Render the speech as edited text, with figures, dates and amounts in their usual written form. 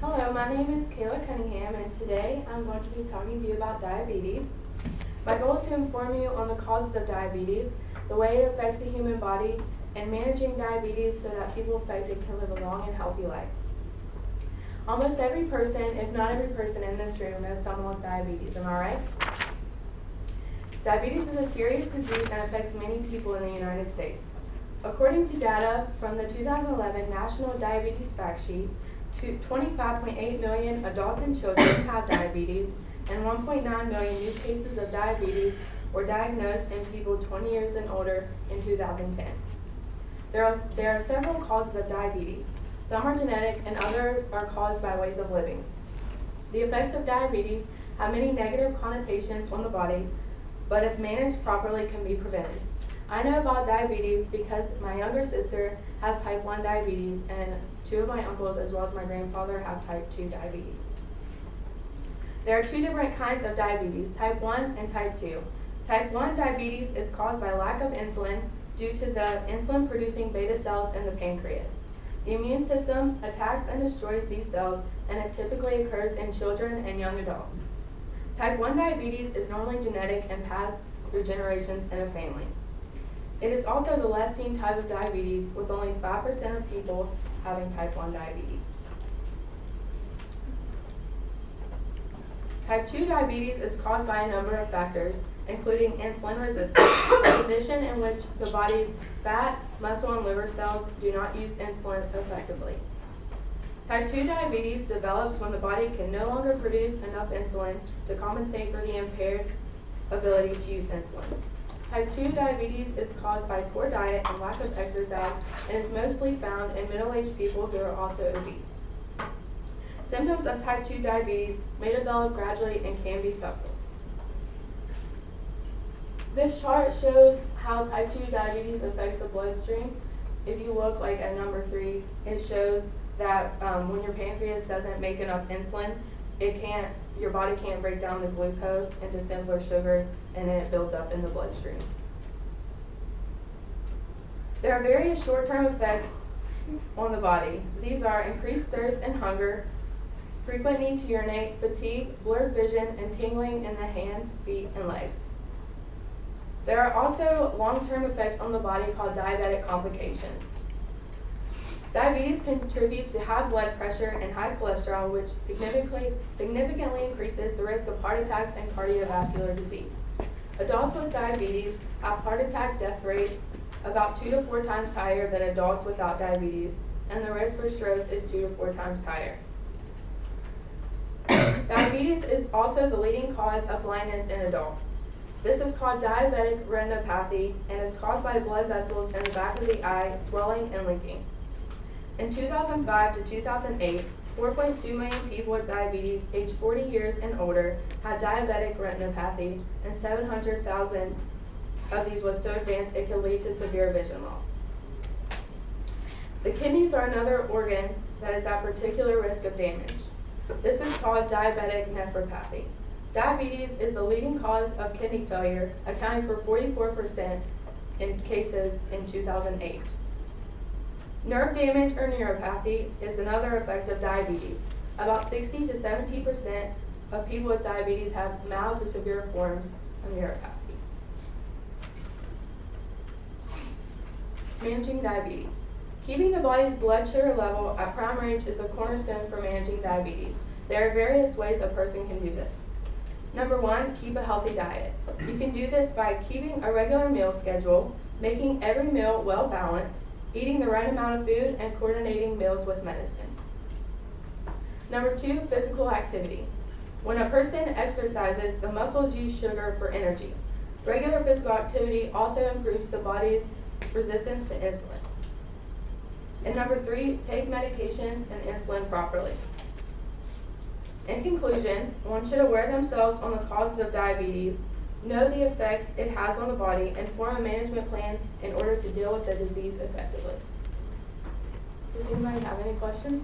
Hello, my name is Kayla Cunningham, and today I'm going to be talking to you about diabetes. My goal is to inform you on the causes of diabetes, the way it affects the human body, and managing diabetes so that people affected can live a long and healthy life. Almost every person, if not every person in this room, knows someone with diabetes, am I right? Diabetes is a serious disease and affects many people in the United States. According to data from the 2011 National Diabetes Fact Sheet, 25.8 million adults and children have diabetes, and 1.9 million new cases of diabetes were diagnosed in people 20 years and older in 2010. There are several causes of diabetes. Some are genetic and others are caused by ways of living. The effects of diabetes have many negative connotations on the body, but if managed properly can be prevented. I know about diabetes because my younger sister has type 1 diabetes, and 2 of my uncles as well as my grandfather have type 2 diabetes. There are 2 different kinds of diabetes, type 1 and type 2. Type 1 diabetes is caused by lack of insulin due to the insulin producing beta cells in the pancreas. The immune system attacks and destroys these cells, and it typically occurs in children and young adults. Type 1 diabetes is normally genetic and passed through generations in a family. It is also the less seen type of diabetes, with only 5% of people having type 1 diabetes. Type 2 diabetes is caused by a number of factors, including insulin resistance, a condition in which the body's fat, muscle, and liver cells do not use insulin effectively. Type 2 diabetes develops when the body can no longer produce enough insulin to compensate for the impaired ability to use insulin. Type 2 diabetes is caused by poor diet and lack of exercise, and is mostly found in middle-aged people who are also obese. Symptoms of type 2 diabetes may develop gradually and can be subtle. This chart shows how type 2 diabetes affects the bloodstream. If you look like at number 3, it shows that when your pancreas doesn't make enough insulin, your body can't break down the glucose into simpler sugars, and then it builds up in the bloodstream. There are various short-term effects on the body. These are increased thirst and hunger, frequent need to urinate, fatigue, blurred vision, and tingling in the hands, feet, and legs. There are also long-term effects on the body called diabetic complications. Diabetes contributes to high blood pressure and high cholesterol, which significantly increases the risk of heart attacks and cardiovascular disease. Adults with diabetes have heart attack death rates about 2 to 4 times higher than adults without diabetes, and the risk for stroke is 2 to 4 times higher. Diabetes is also the leading cause of blindness in adults. This is called diabetic retinopathy and is caused by blood vessels in the back of the eye swelling and leaking. In 2005 to 2008, 4.2 million people with diabetes aged 40 years and older had diabetic retinopathy, and 700,000 of these was so advanced it could lead to severe vision loss. The kidneys are another organ that is at particular risk of damage. This is called diabetic nephropathy. Diabetes is the leading cause of kidney failure, accounting for 44% in cases in 2008. Nerve damage or neuropathy is another effect of diabetes. About 60 to 70% of people with diabetes have mild to severe forms of neuropathy. Managing diabetes. Keeping the body's blood sugar level at prime range is the cornerstone for managing diabetes. There are various ways a person can do this. Number 1, keep a healthy diet. You can do this by keeping a regular meal schedule, making every meal well balanced, eating the right amount of food, and coordinating meals with medicine. Number 2, physical activity. When a person exercises, the muscles use sugar for energy. Regular physical activity also improves the body's resistance to insulin. And number 3, take medication and insulin properly. In conclusion, one should aware themselves on the causes of diabetes, know the effects it has on the body, and form a management plan in order to deal with the disease effectively. Does anybody have any questions?